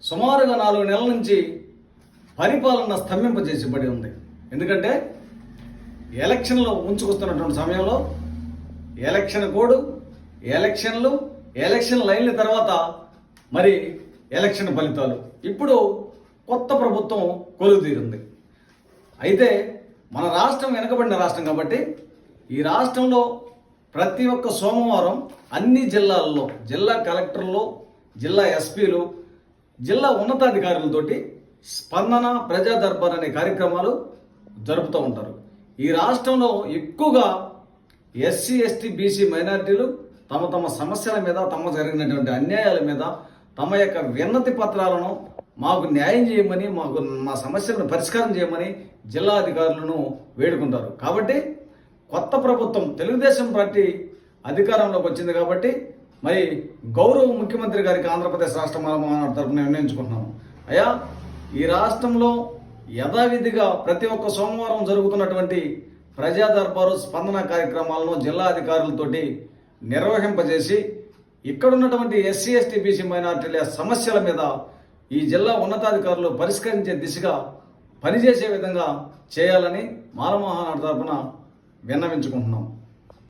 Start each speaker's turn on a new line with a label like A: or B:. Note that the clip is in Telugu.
A: సుమారుగా 4 నెలల నుంచి పరిపాలన స్తంభింపజేసిబడి ఉంది. ఎందుకంటే ఎలక్షన్లు ఉంచుకొస్తున్నటువంటి సమయంలో ఎలక్షన్ కోడ్, ఎలక్షన్ లైన్ల తర్వాత మరి ఎలక్షన్ ఫలితాలు, ఇప్పుడు కొత్త ప్రభుత్వం కొలువుతీరింది. అయితే మన రాష్ట్రం వెనుకబడిన రాష్ట్రం కాబట్టి ఈ రాష్ట్రంలో ప్రతి ఒక్క సోమవారం అన్ని జిల్లాల్లో జిల్లా కలెక్టర్లు, జిల్లా ఎస్పీలు, జిల్లా ఉన్నతాధికారులతోటి స్పందన ప్రజా దర్బార్ అనే కార్యక్రమాలు జరుపుతూ ఉంటారు. ఈ రాష్ట్రంలో ఎక్కువగా ఎస్సీ, ఎస్టీ, బీసీ మైనారిటీలు తమ తమ సమస్యల మీద, తమ జరిగినటువంటి అన్యాయాల మీద తమ యొక్క విన్నతి పత్రాలను మాకు న్యాయం చేయమని, మా సమస్యలను పరిష్కారం చేయమని జిల్లా అధికారులను వేడుకుంటారు. కాబట్టి కొత్త ప్రభుత్వం తెలుగుదేశం పార్టీ అధికారంలోకి వచ్చింది కాబట్టి మరి గౌరవ ముఖ్యమంత్రి గారికి ఆంధ్రప్రదేశ్ రాష్ట్ర మానవ తరపున నిర్ణయించుకుంటున్నాము. అయ్యా, ఈ రాష్ట్రంలో యథావిధిగా ప్రతి ఒక్క సోమవారం జరుగుతున్నటువంటి ప్రజా దర్బారు, స్పందన కార్యక్రమాలను జిల్లా అధికారులతోటి నిర్వహింపజేసి ఇక్కడ ఉన్నటువంటి ఎస్సీ, ఎస్టీ, బీసీ మైనారిటీల సమస్యల మీద ఈ జిల్లా ఉన్నతాధికారులు పరిష్కరించే దిశగా పనిచేసే విధంగా చేయాలని మానవ మహానాడు తరపున విన్నవించుకుంటున్నాం.